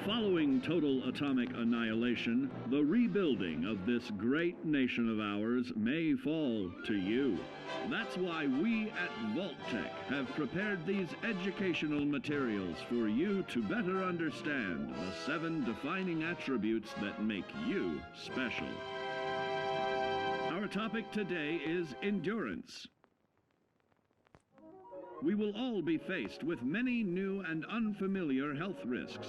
Following total atomic annihilation, the rebuilding of this great nation of ours may fall to you. That's why we at Vault-Tec have prepared these educational materials for you to better understand the 7 defining attributes that make you special. Our topic today is endurance. We will all be faced with many new and unfamiliar health risks,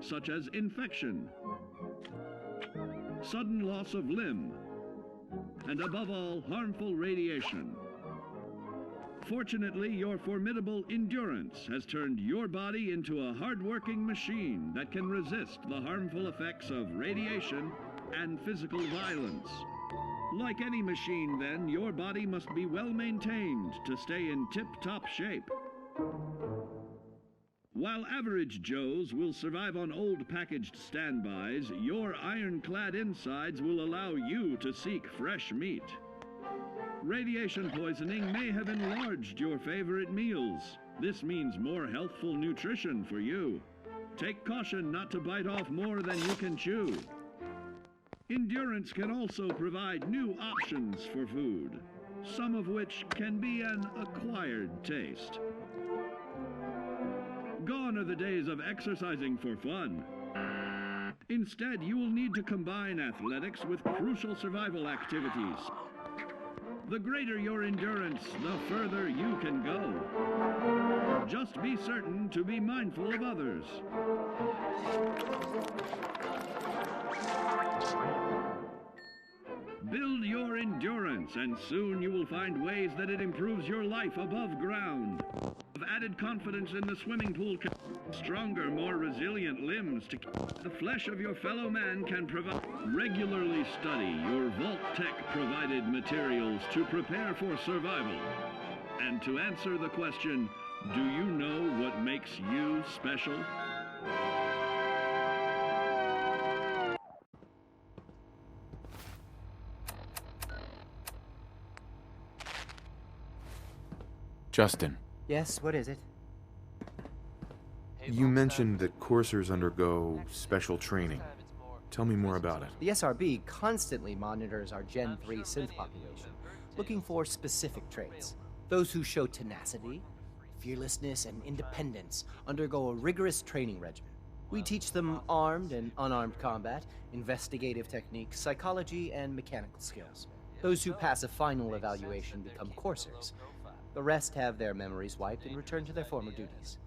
such as infection, sudden loss of limb, and above all, harmful radiation. Fortunately, your formidable endurance has turned your body into a hard-working machine that can resist the harmful effects of radiation and physical violence. Like any machine, then, your body must be well maintained to stay in tip-top shape. While average Joes will survive on old packaged standbys, your ironclad insides will allow you to seek fresh meat. Radiation poisoning may have enlarged your favorite meals. This means more healthful nutrition for you. Take caution not to bite off more than you can chew. Endurance can also provide new options for food, some of which can be an acquired taste. Gone are the days of exercising for fun. Instead, you will need to combine athletics with crucial survival activities. The greater your endurance, the further you can go. Just be certain to be mindful of others. Build your endurance, and soon you will find ways that it improves your life above ground. Of added confidence in the swimming pool, stronger, more resilient limbs to the flesh of your fellow man can provide. Regularly study your Vault-Tec provided materials to prepare for survival. And to answer the question, do you know what makes you special? Justin. Yes, what is it? You mentioned that coursers undergo special training. Tell me more about it. The SRB constantly monitors our Gen 3 synth population, looking for specific traits. Those who show tenacity, fearlessness, and independence undergo a rigorous training regimen. We teach them armed and unarmed combat, investigative techniques, psychology, and mechanical skills. Those who pass a final evaluation become coursers. The rest have their memories wiped and return to their former duties.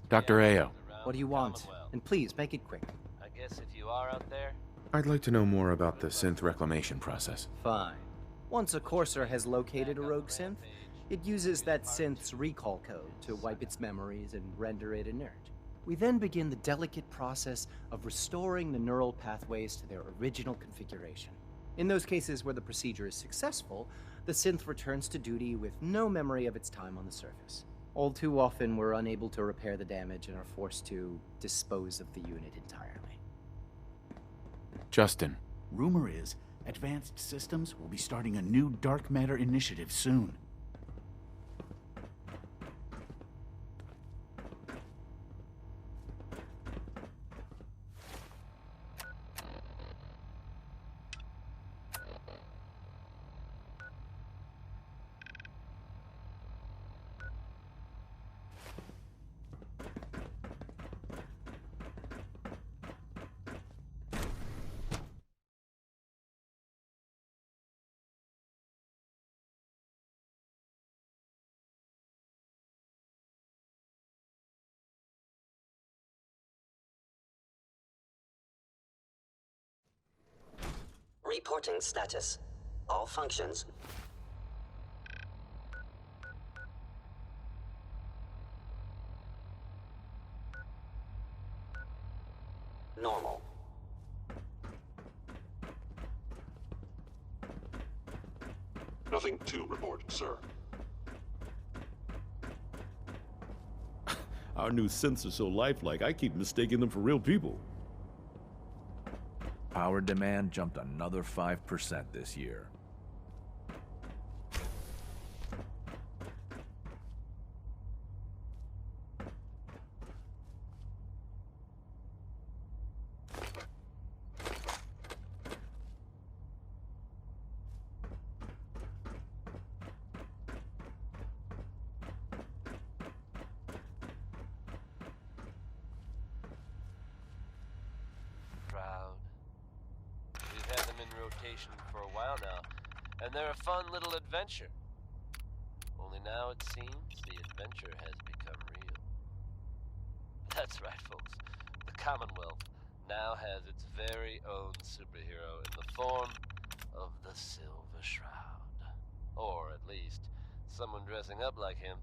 Dr. Ayo. What do you want? And please, make it quick. I guess if you are out there... I'd like to know more about the synth reclamation process. Fine. Once a courser has located a rogue synth, it uses that synth's recall code to wipe its memories and render it inert. We then begin the delicate process of restoring the neural pathways to their original configuration. In those cases where the procedure is successful, the synth returns to duty with no memory of its time on the surface. All too often, we're unable to repair the damage and are forced to dispose of the unit entirely. Justin. Rumor is, Advanced Systems will be starting a new dark matter initiative soon. Reporting status. All functions. Normal. Nothing to report, sir. Our new synths are so lifelike, I keep mistaking them for real people. Power demand jumped another 5% this year. reputation for a while now, and they're a fun little adventure. Only now it seems the adventure has become real. That's right, folks. The Commonwealth now has its very own superhero in the form of the Silver Shroud. Or, at least, someone dressing up like him.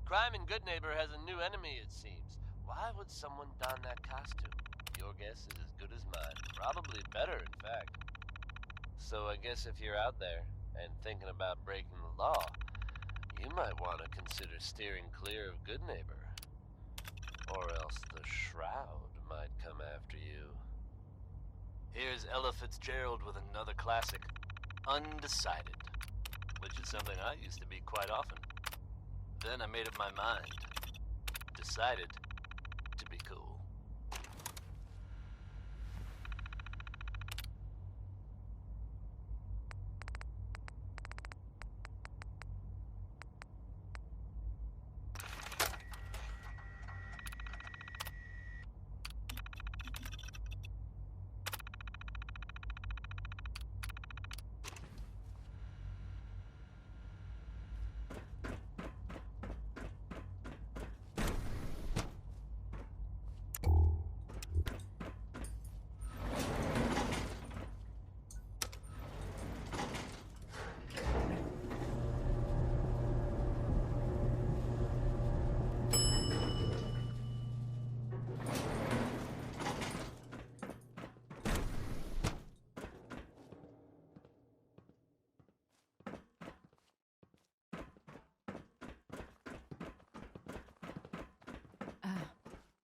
Crime in Goodneighbor has a new enemy, it seems. Why would someone don that costume? Your guess is as good as mine. Probably better, in fact. So I guess if you're out there and thinking about breaking the law, you might want to consider steering clear of Goodneighbor. Or else the Shroud might come after you. Here's Ella Fitzgerald with another classic, Undecided, which is something I used to be quite often. Then I made up my mind. Decided to be cool.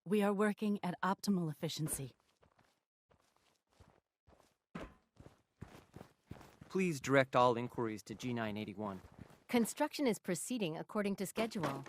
We are working at optimal efficiency. Please direct all inquiries to G981. Construction is proceeding according to schedule.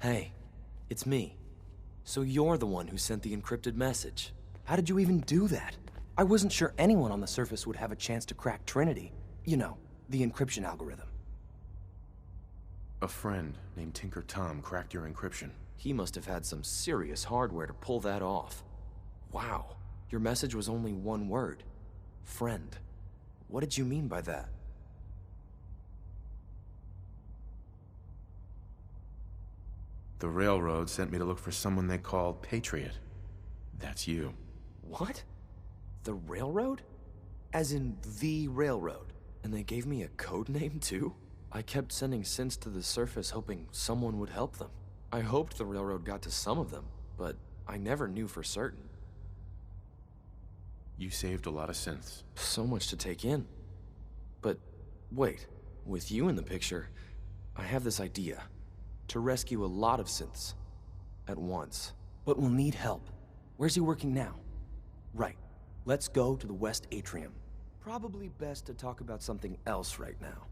Hey, it's me. So you're the one who sent the encrypted message. How did you even do that? I wasn't sure anyone on the surface would have a chance to crack Trinity. You know, the encryption algorithm. A friend named Tinker Tom cracked your encryption. He must have had some serious hardware to pull that off. Wow, your message was only one word. Friend. What did you mean by that? The railroad sent me to look for someone they call Patriot. That's you. What? The railroad? As in the railroad? And they gave me a code name too? I kept sending synths to the surface hoping someone would help them. I hoped the railroad got to some of them, but I never knew for certain. You saved a lot of synths. So much to take in. But wait, with you in the picture, I have this idea. To rescue a lot of synths. At once. But we'll need help. Where's he working now? Right. Let's go to the West Atrium. Probably best to talk about something else right now.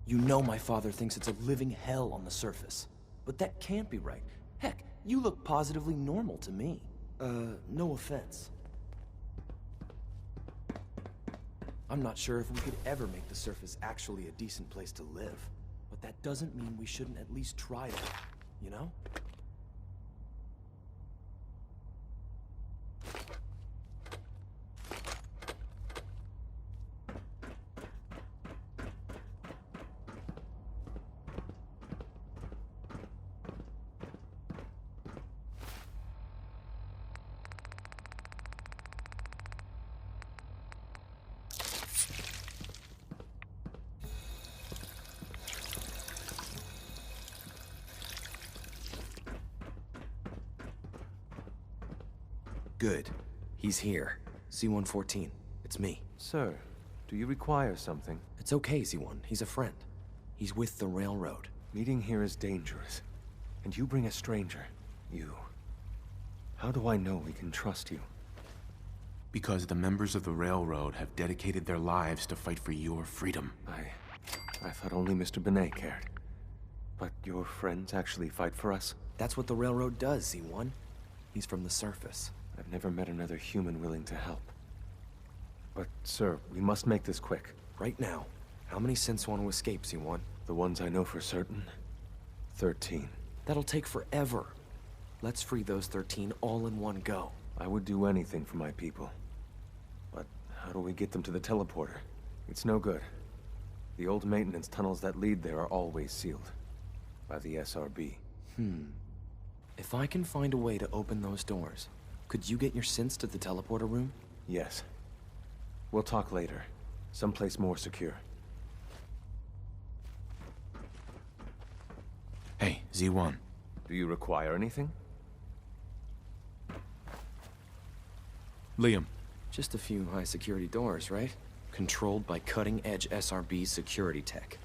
You know my father thinks it's a living hell on the surface. But that can't be right. Heck, you look positively normal to me. No offense. I'm not sure if we could ever make the surface actually a decent place to live. But that doesn't mean we shouldn't at least try it, you know? Good. He's here. C-114. It's me. Sir, do you require something? It's okay, Z1. He's a friend. He's with the railroad. Meeting here is dangerous. And you bring a stranger. You. How do I know we can trust you? Because the members of the railroad have dedicated their lives to fight for your freedom. I thought only Mr. Benet cared. But your friends actually fight for us? That's what the railroad does, Z1. He's from the surface. I've never met another human willing to help. But, sir, we must make this quick. Right now. How many synths want to escape, Z1? The ones I know for certain? 13. That'll take forever. Let's free those 13 all in one go. I would do anything for my people. But how do we get them to the teleporter? It's no good. The old maintenance tunnels that lead there are always sealed. By the SRB. If I can find a way to open those doors, could you get your synths to the teleporter room? Yes. We'll talk later. Someplace more secure. Hey, Z1. Do you require anything? Liam. Just a few high-security doors, right? Controlled by cutting-edge SRB security tech.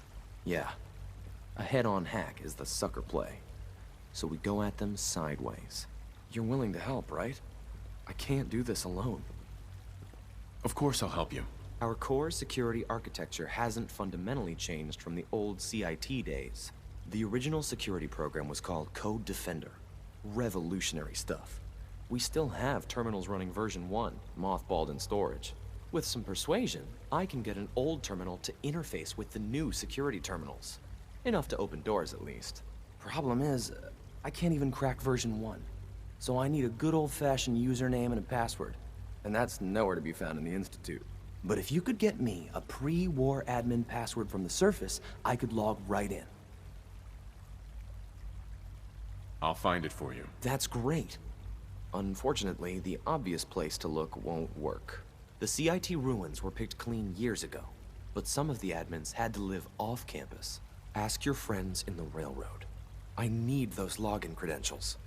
Yeah. A head-on hack is the sucker play. So we go at them sideways. You're willing to help, right? I can't do this alone. Of course I'll help you. Our core security architecture hasn't fundamentally changed from the old CIT days. The original security program was called Code Defender. Revolutionary stuff. We still have terminals running version 1, mothballed in storage. With some persuasion, I can get an old terminal to interface with the new security terminals. Enough to open doors, at least. Problem is, I can't even crack version 1. So I need a good old-fashioned username and a password. And that's nowhere to be found in the Institute. But if you could get me a pre-war admin password from the surface, I could log right in. I'll find it for you. That's great. Unfortunately, the obvious place to look won't work. The CIT ruins were picked clean years ago, but some of the admins had to live off campus. Ask your friends in the railroad. I need those login credentials.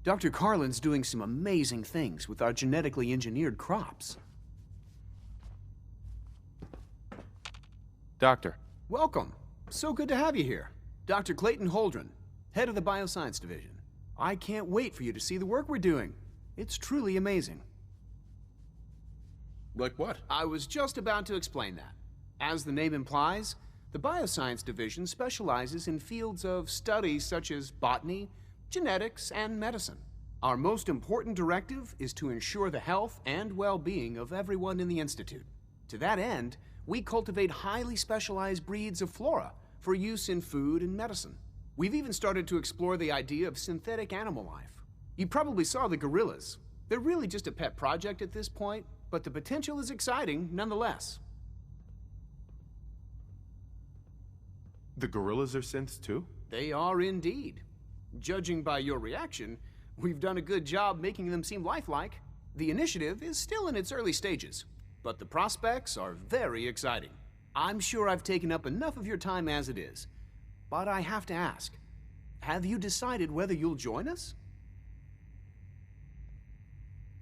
Dr. Carlin's doing some amazing things with our genetically engineered crops. Doctor. Welcome. So good to have you here. Dr. Clayton Holdren, head of the Bioscience Division. I can't wait for you to see the work we're doing. It's truly amazing. Like what? I was just about to explain that. As the name implies, the Bioscience Division specializes in fields of study such as botany, genetics, and medicine. Our most important directive is to ensure the health and well-being of everyone in the Institute. To that end, we cultivate highly specialized breeds of flora for use in food and medicine. We've even started to explore the idea of synthetic animal life. You probably saw the gorillas. They're really just a pet project at this point, but the potential is exciting nonetheless. The gorillas are synths too? They are indeed. Judging by your reaction, we've done a good job making them seem lifelike. The initiative is still in its early stages, but the prospects are very exciting. I'm sure I've taken up enough of your time as it is, but I have to ask, have you decided whether you'll join us?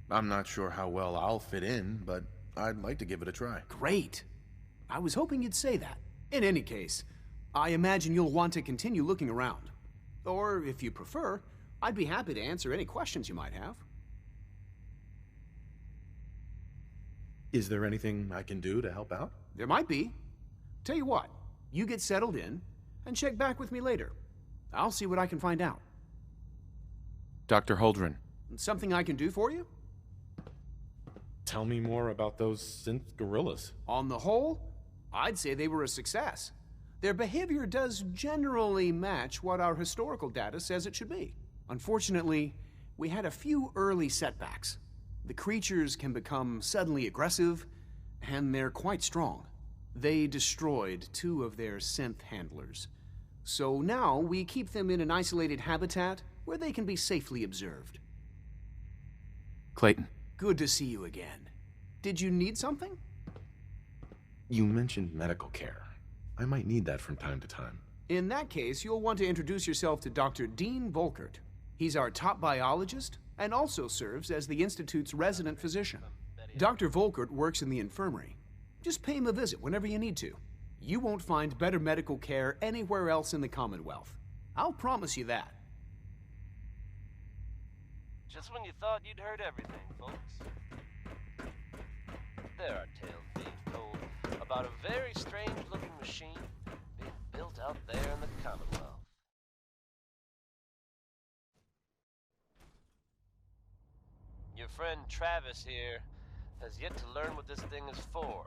I'm not sure how well I'll fit in, but I'd like to give it a try. Great. I was hoping you'd say that. In any case, I imagine you'll want to continue looking around. Or, if you prefer, I'd be happy to answer any questions you might have. Is there anything I can do to help out? There might be. Tell you what, you get settled in, and check back with me later. I'll see what I can find out. Dr. Holdren. Something I can do for you? Tell me more about those synth gorillas. On the whole, I'd say they were a success. Their behavior does generally match what our historical data says it should be. Unfortunately, We had a few early setbacks. The creatures can become suddenly aggressive, and they're quite strong. They destroyed 2 of their synth handlers. So now we keep them in an isolated habitat where they can be safely observed. Clayton. Good to see you again. Did you need something? You mentioned medical care. I might need that from time to time. In that case, you'll want to introduce yourself to Dr. Dean Volkert. He's our top biologist and also serves as the Institute's resident physician. Dr. Volkert works in the infirmary. Just pay him a visit whenever you need to. You won't find better medical care anywhere else in the Commonwealth. I'll promise you that. Just when you thought you'd heard everything, folks. There are tales being told about a very strange-looking machine being built out there in the Commonwealth. Your friend Travis here has yet to learn what this thing is for,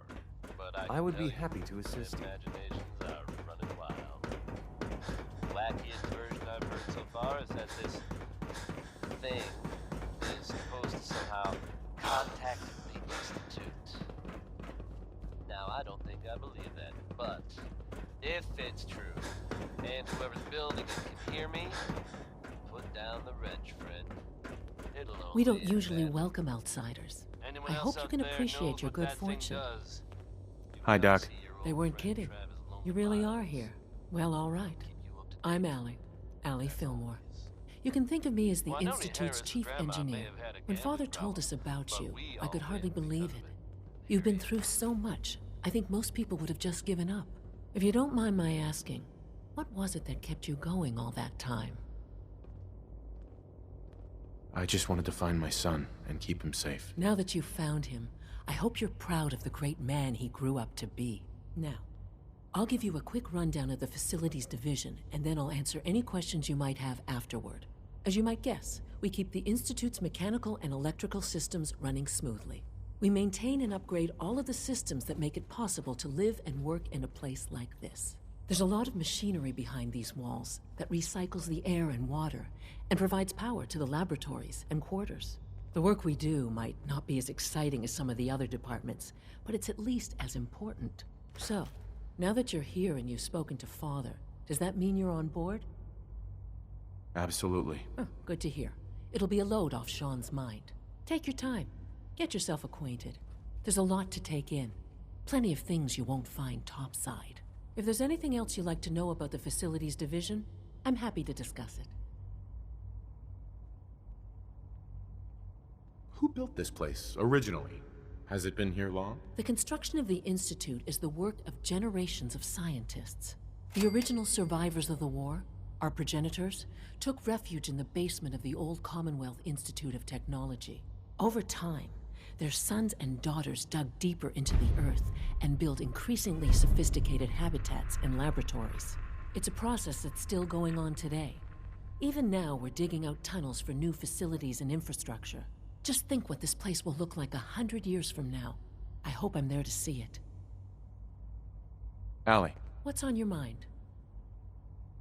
but I would be you, happy to assist you. Imaginations are running wild. The wackiest version I've heard so far is that this thing is supposed to somehow contact the Institute. Now, I don't think I believe that, but if it's true, and whoever's building it can hear me, put down the wrench, Fred. It'll only We don't usually welcome outsiders. Anyone I else hope you out can there appreciate knows your what good that thing fortune. does? Hi, Doc. They weren't kidding. You really are here. Well, all right. I'm Allie Fillmore. You can think of me as the Well, I know Institute's Harris' chief grandma may engineer. have had a When Father gambling told us about but you, we I could all hardly win believe because it. of it. You've been through so much. I think most people would have just given up. If you don't mind my asking, what was it that kept you going all that time? I just wanted to find my son and keep him safe. Now that you've found him, I hope you're proud of the great man he grew up to be. Now, I'll give you a quick rundown of the facilities division, and then I'll answer any questions you might have afterward. As you might guess, we keep the Institute's mechanical and electrical systems running smoothly. We maintain and upgrade all of the systems that make it possible to live and work in a place like this. There's a lot of machinery behind these walls that recycles the air and water and provides power to the laboratories and quarters. The work we do might not be as exciting as some of the other departments, but it's at least as important. So, now that you're here and you've spoken to Father, does that mean you're on board? Absolutely. Oh, good to hear. It'll be a load off Sean's mind. Take your time. Get yourself acquainted. There's a lot to take in. Plenty of things you won't find topside. If there's anything else you'd like to know about the facilities division, I'm happy to discuss it. Who built this place, originally? Has it been here long? The construction of the Institute is the work of generations of scientists. The original survivors of the war, our progenitors, took refuge in the basement of the old Commonwealth Institute of Technology. Over time, their sons and daughters dug deeper into the earth and built increasingly sophisticated habitats and laboratories. It's a process that's still going on today. Even now, we're digging out tunnels for new facilities and infrastructure. Just think what this place will look like 100 years from now. I hope I'm there to see it. Allie. What's on your mind?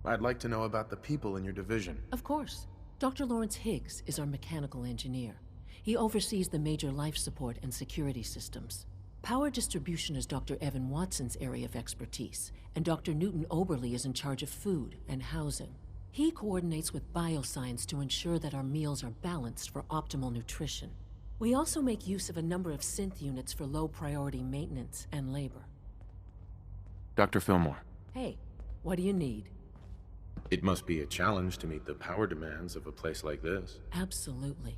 I'd like to know about the people in your division. Of course. Dr. Lawrence Higgs is our mechanical engineer. He oversees the major life support and security systems. Power distribution is Dr. Evan Watson's area of expertise, and Dr. Newton Oberly is in charge of food and housing. He coordinates with bioscience to ensure that our meals are balanced for optimal nutrition. We also make use of a number of synth units for low-priority maintenance and labor. Dr. Fillmore. Hey, what do you need? It must be a challenge to meet the power demands of a place like this. Absolutely.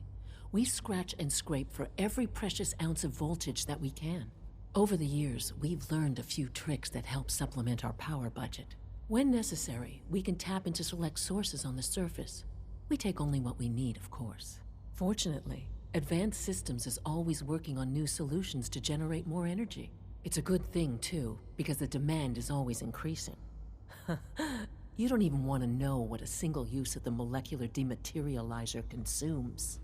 We scratch and scrape for every precious ounce of voltage that we can. Over the years, we've learned a few tricks that help supplement our power budget. When necessary, we can tap into select sources on the surface. We take only what we need, of course. Fortunately, Advanced Systems is always working on new solutions to generate more energy. It's a good thing, too, because the demand is always increasing. You don't even want to know what a single use of the molecular dematerializer consumes.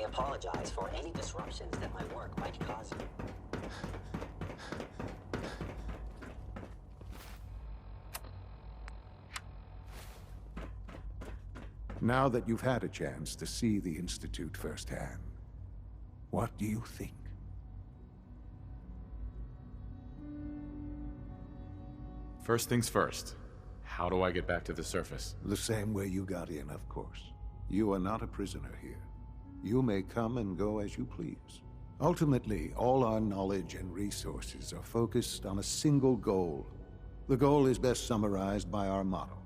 I apologize for any disruptions that my work might cause you. Now that you've had a chance to see the Institute firsthand, what do you think? First things first. How do I get back to the surface? The same way you got in, of course. You are not a prisoner here. You may come and go as you please. Ultimately, all our knowledge and resources are focused on a single goal. The goal is best summarized by our motto: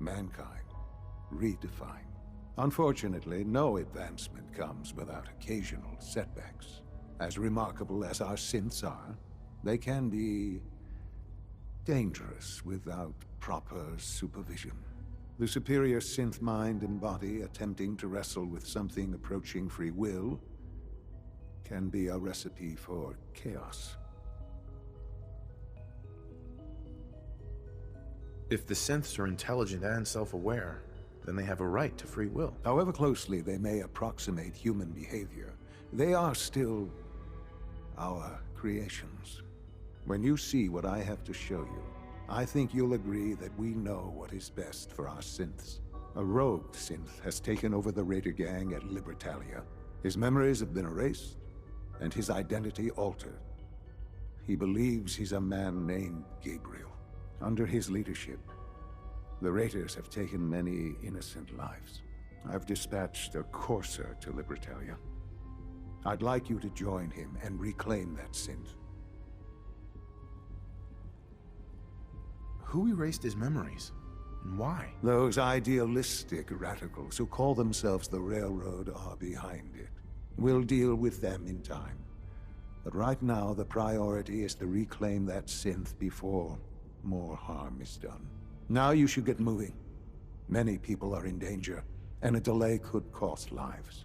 mankind redefined. Unfortunately, no advancement comes without occasional setbacks. As remarkable as our synths are, they can be dangerous without proper supervision. The superior synth mind and body attempting to wrestle with something approaching free will can be a recipe for chaos. If the synths are intelligent and self-aware, then they have a right to free will. However closely they may approximate human behavior, they are still our creations. When you see what I have to show you, I think you'll agree that we know what is best for our synths. A rogue synth has taken over the Raider gang at Libertalia. His memories have been erased, and his identity altered. He believes he's a man named Gabriel. Under his leadership, the Raiders have taken many innocent lives. I've dispatched a courser to Libertalia. I'd like you to join him and reclaim that synth. Who erased his memories? And why? Those idealistic radicals who call themselves the Railroad are behind it. We'll deal with them in time. But right now, the priority is to reclaim that synth before more harm is done. Now you should get moving. Many people are in danger, and a delay could cost lives.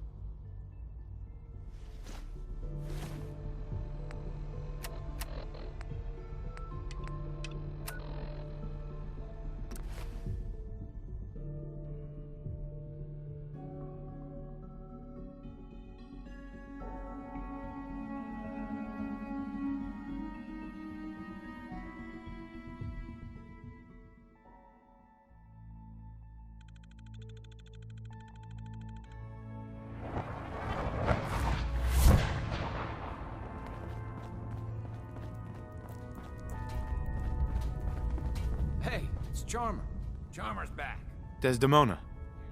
Hey, it's Charmer. Charmer's back. Desdemona.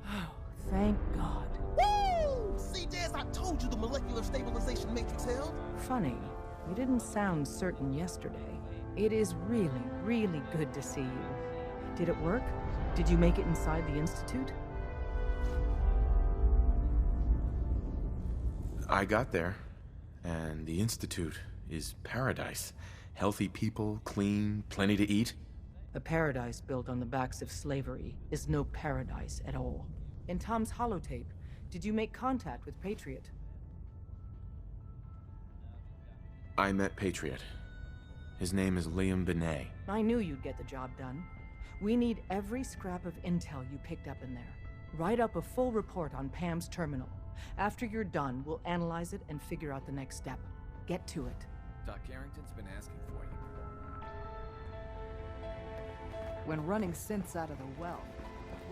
Oh, thank God. Woo! See, Des, I told you the molecular stabilization matrix held. Funny, you didn't sound certain yesterday. It is really, really good to see you. Did it work? Did you make it inside the Institute? I got there, and the Institute is paradise. Healthy people, clean, plenty to eat. A paradise built on the backs of slavery is no paradise at all. In Tom's holotape, did you make contact with Patriot? I met Patriot. His name is Liam Benet. I knew you'd get the job done. We need every scrap of intel you picked up in there. Write up a full report on Pam's terminal. After you're done, we'll analyze it and figure out the next step. Get to it. Doc Carrington's been asking for you. When running synths out of the well,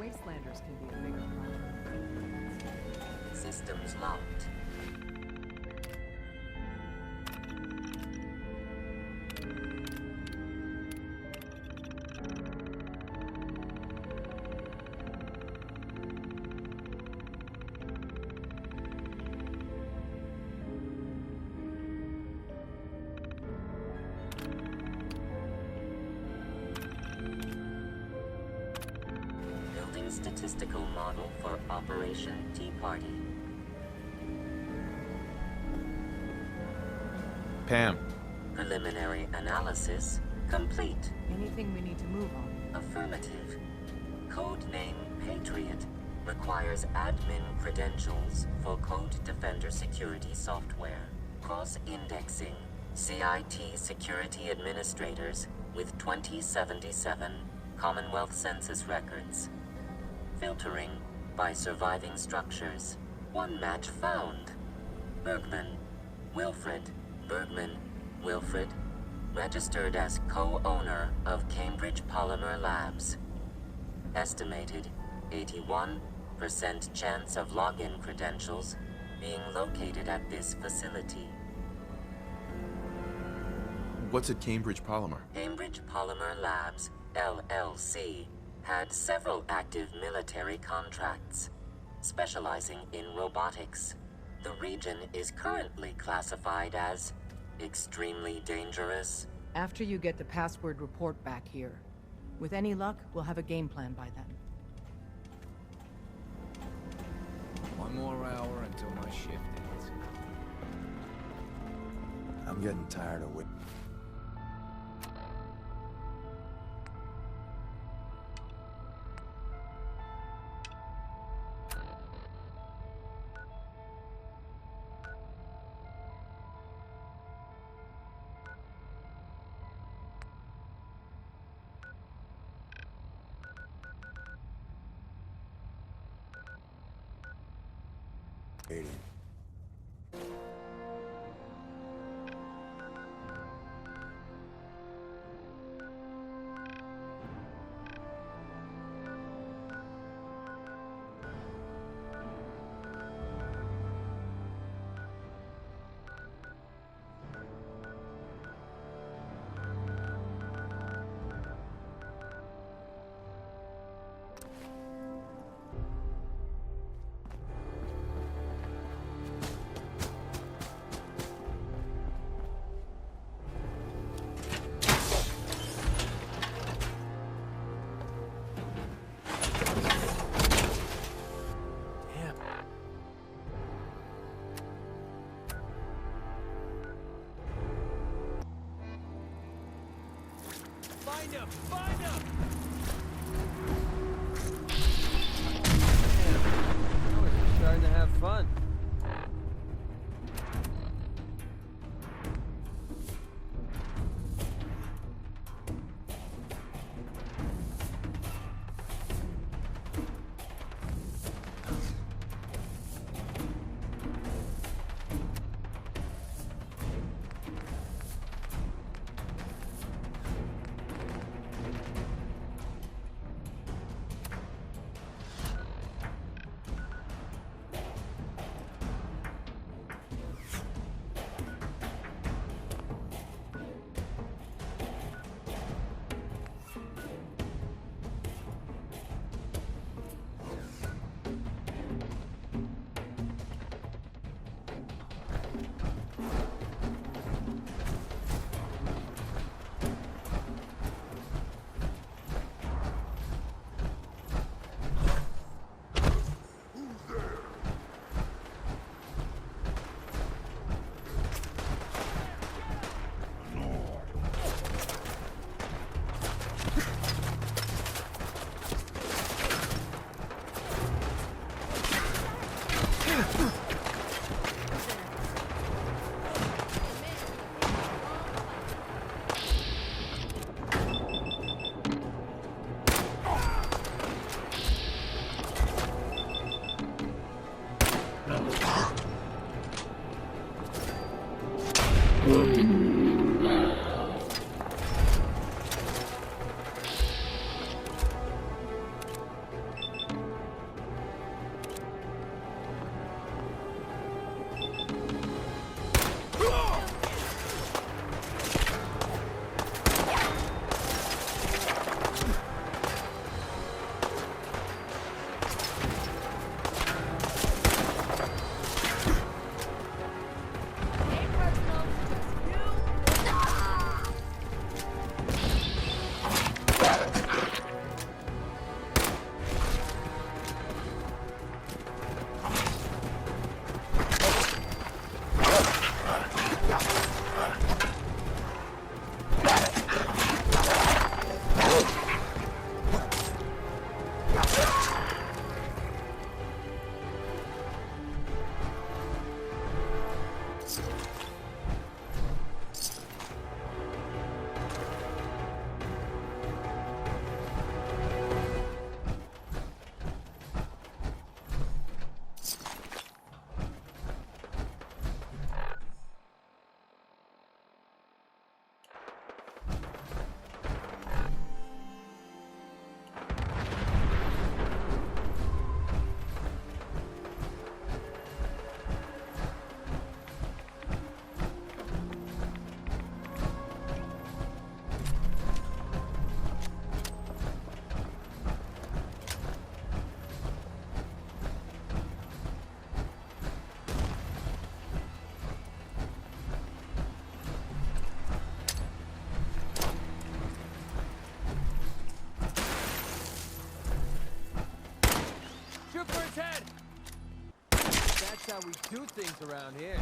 wastelanders can be a bigger problem. Systems locked. Statistical model for Operation Tea Party. Pam. Preliminary analysis complete. Anything we need to move on? Affirmative. Codename Patriot requires admin credentials for Code Defender security software. Cross-indexing CIT security administrators with 2077 Commonwealth Census records. Filtering by surviving structures. One match found. Bergman. Wilfred. Bergman. Wilfred. Registered as co-owner of Cambridge Polymer Labs. Estimated 81% chance of login credentials being located at this facility. What's at Cambridge Polymer? Cambridge Polymer Labs, LLC, had several active military contracts, specializing in robotics. The region is currently classified as extremely dangerous. After you get the password report back here. With any luck, we'll have a game plan by then. One more hour until my shift ends. I'm getting tired of waiting. Find him! Find him! I was just trying to have fun. do things around here.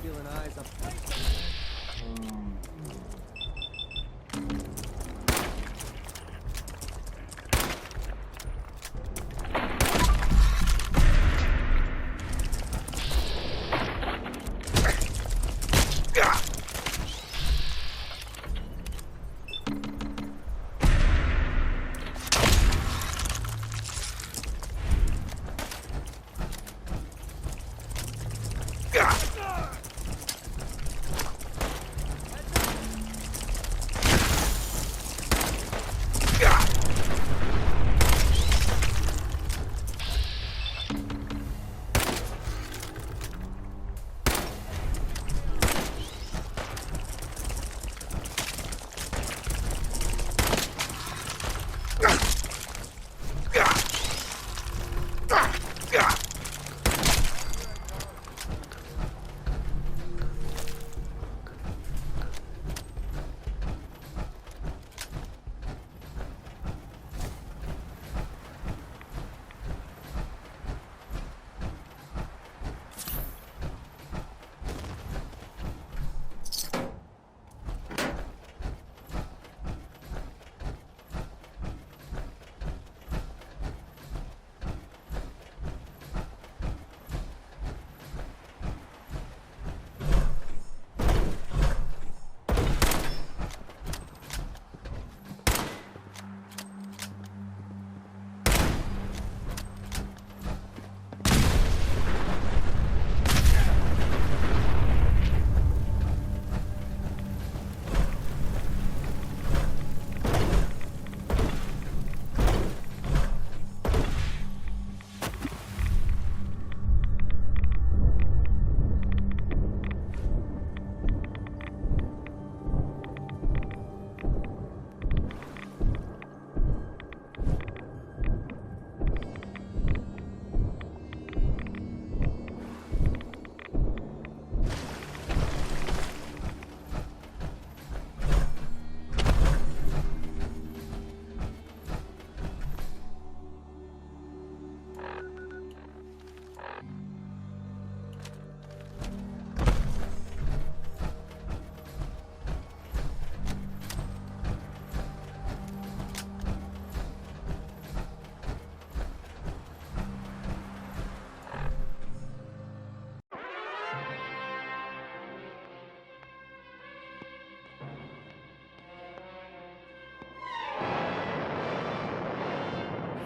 Feeling eyes up.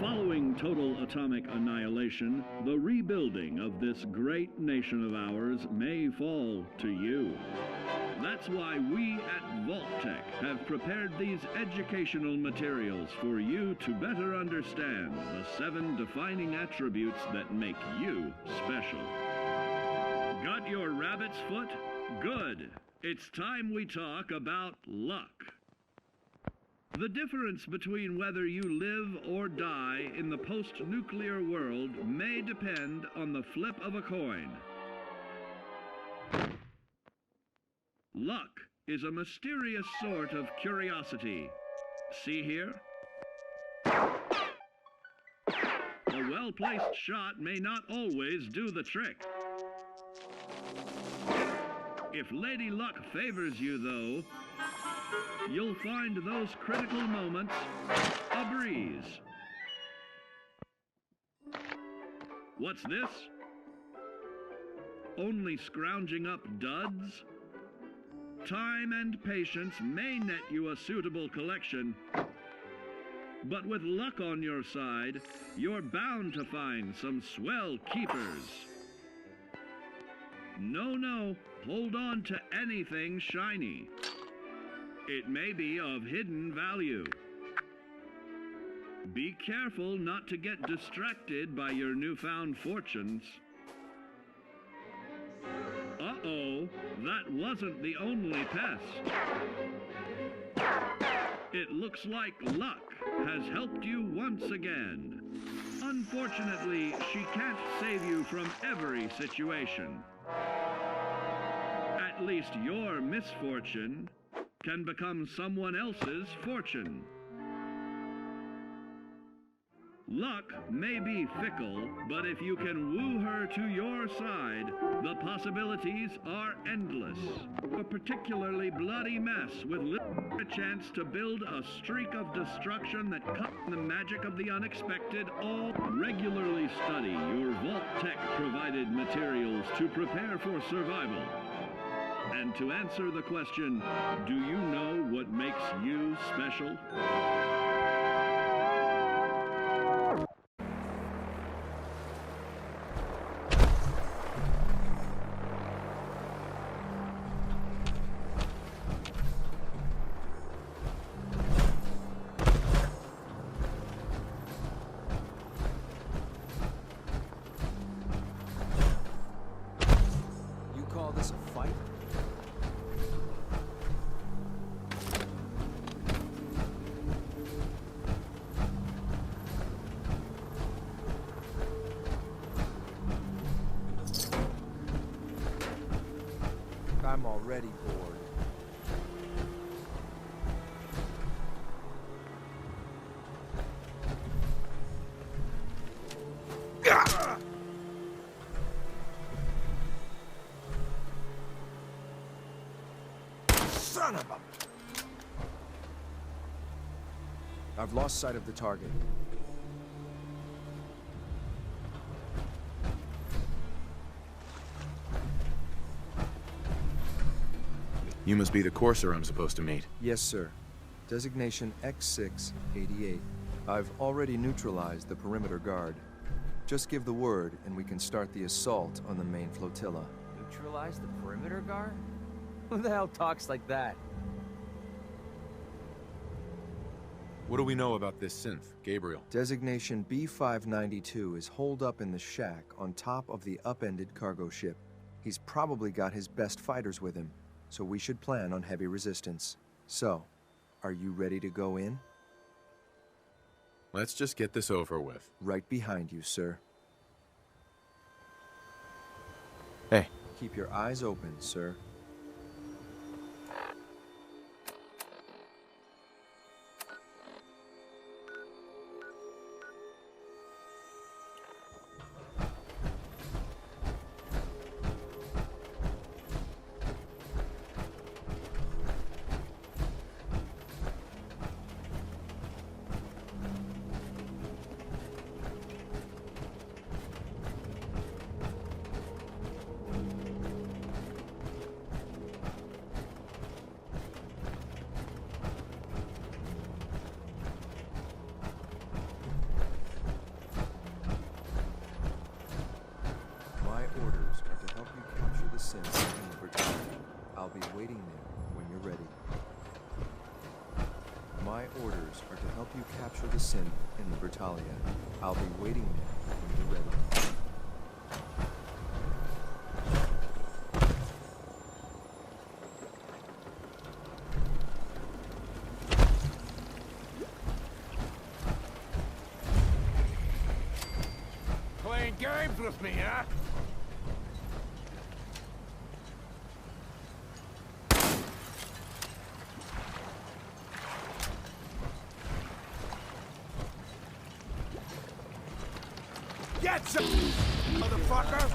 Following total atomic annihilation, the rebuilding of this great nation of ours may fall to you. That's why we at Vault-Tec have prepared these educational materials for you to better understand the 7 defining attributes that make you special. Got your rabbit's foot? Good. It's time we talk about luck. The difference between whether you live or die in the post-nuclear world may depend on the flip of a coin. Luck is a mysterious sort of curiosity. See here? A well-placed shot may not always do the trick. If Lady Luck favors you, though, you'll find those critical moments a breeze. What's this? Only scrounging up duds? Time and patience may net you a suitable collection, but with luck on your side, you're bound to find some swell keepers. No, hold on to anything shiny. It may be of hidden value. Be careful not to get distracted by your newfound fortunes. Uh-oh, that wasn't the only pest. It looks like luck has helped you once again. Unfortunately, she can't save you from every situation. At least your misfortune can become someone else's fortune. Luck may be fickle, but if you can woo her to your side, the possibilities are endless. A particularly bloody mess with a chance to build a streak of destruction that cuts the magic of the unexpected. All regularly study your Vault-Tec provided materials to prepare for survival. And to answer the question, do you know what makes you special? You call this a fight? I'm already bored. Son of a... I've lost sight of the target. You must be the courser I'm supposed to meet. Yes, sir. Designation X688. I've already neutralized the perimeter guard. Just give the word, and we can start the assault on the main flotilla. Neutralize the perimeter guard? Who the hell talks like that? What do we know about this synth, Gabriel? Designation B592 is holed up in the shack on top of the upended cargo ship. He's probably got his best fighters with him, so we should plan on heavy resistance. So, are you ready to go in? Let's just get this over with. Right behind you, sir. Hey. Keep your eyes open, sir. I'll be waiting there when you're ready. My orders are to help you capture the Synth in the Bertalia. I'll be waiting there when you're ready. Playing games with me, huh? Get some, motherfucker!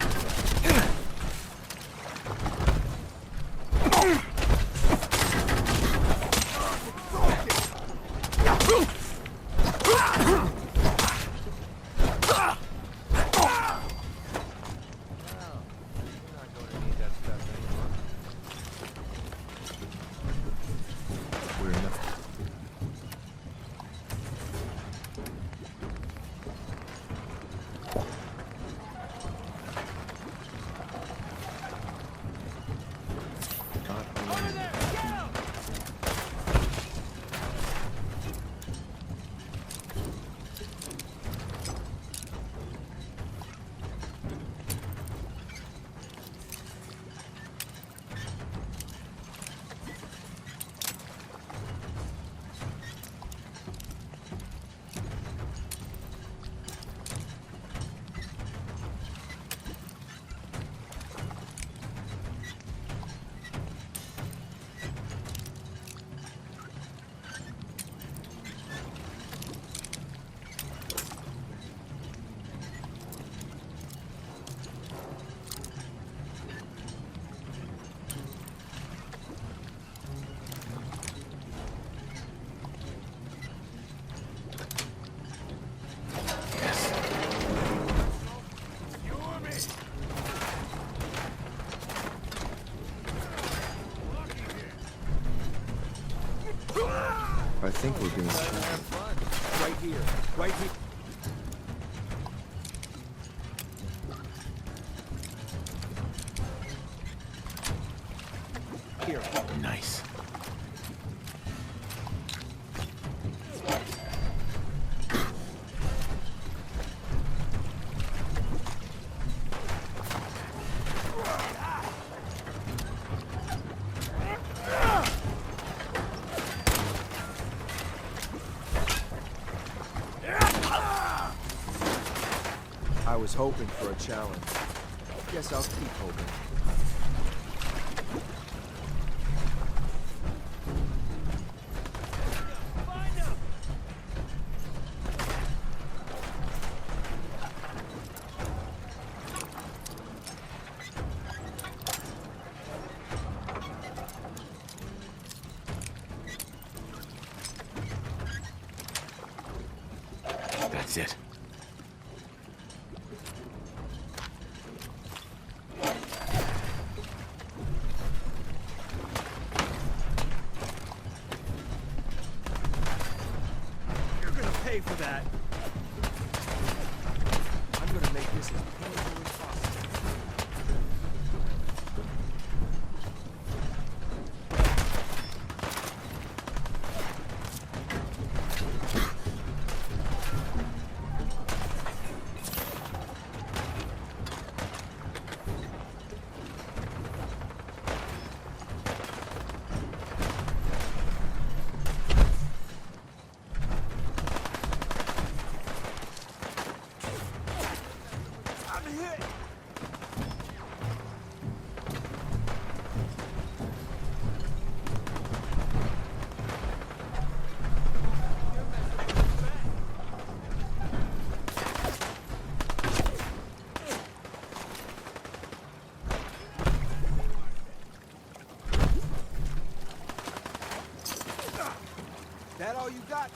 think we're being shot. Right here. Right here. Here. Nice. I was hoping for a challenge. Guess I'll keep hoping. That's it. You're gonna pay for that. I'm gonna make this as painful as possible. That all you got?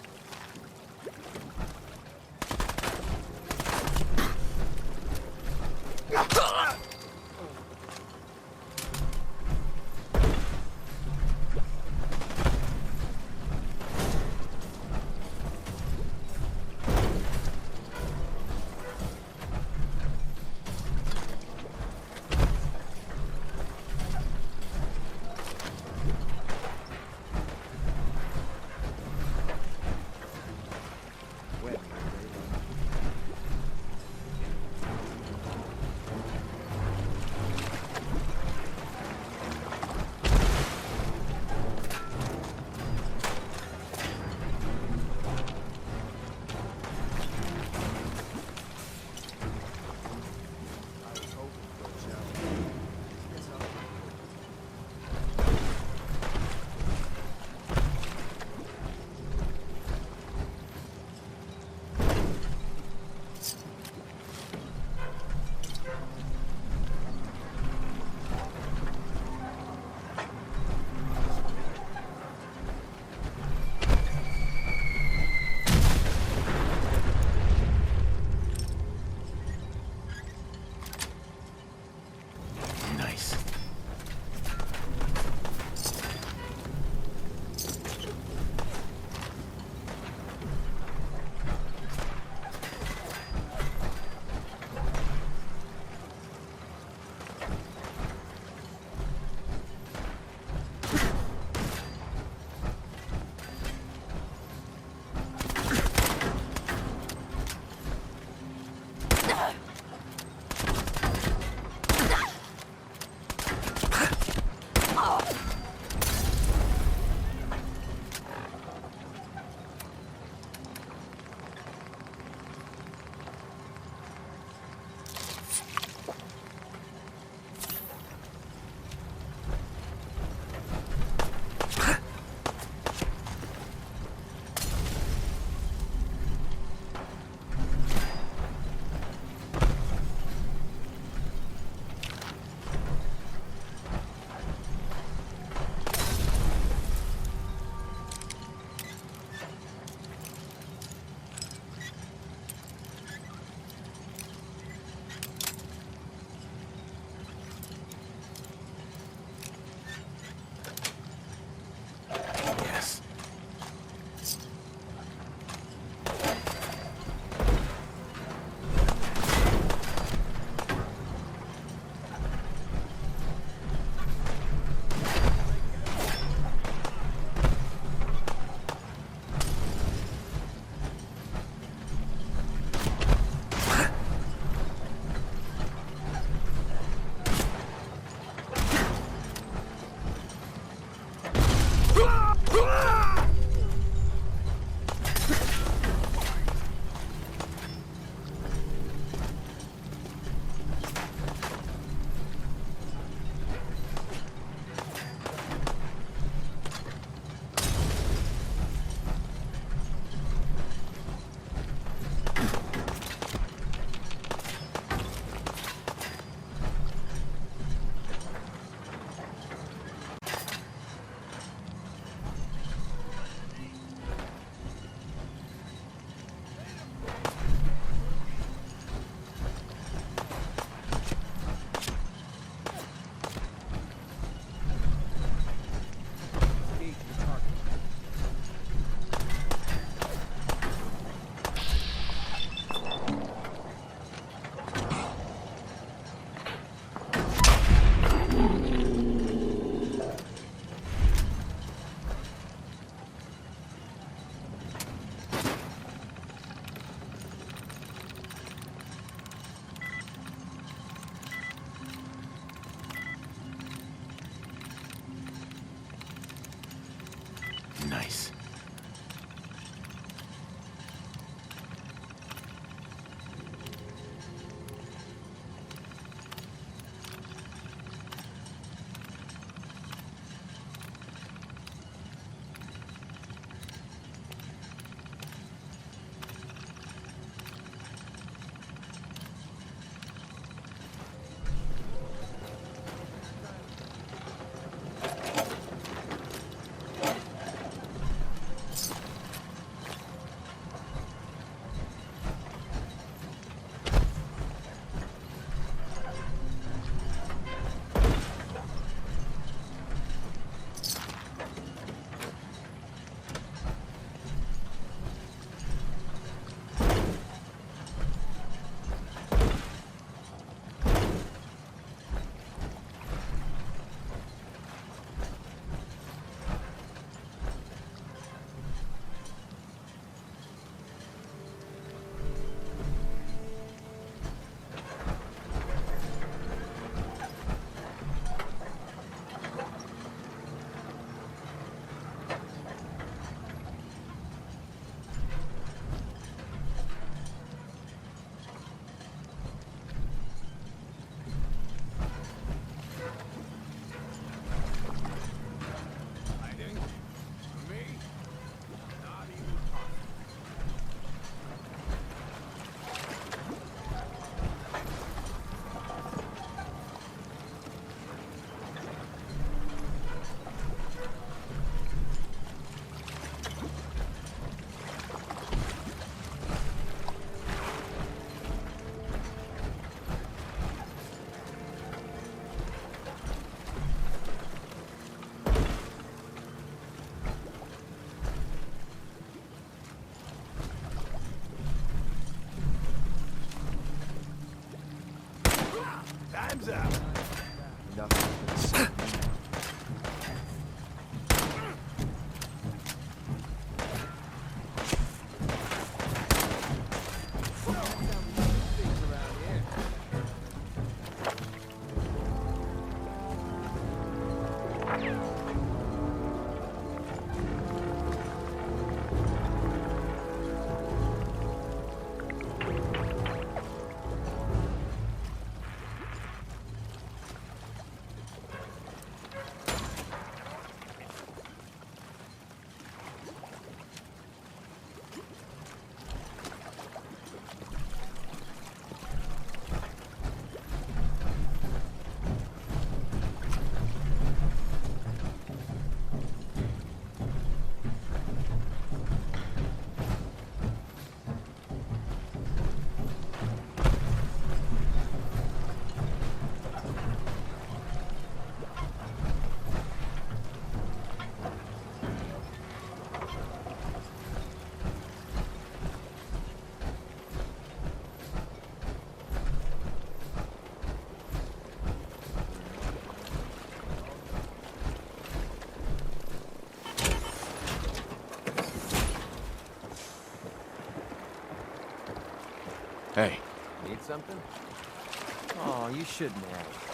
Hey. Need something? Oh, you shouldn't have.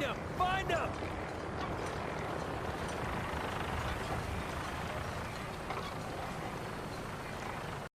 him! Find him!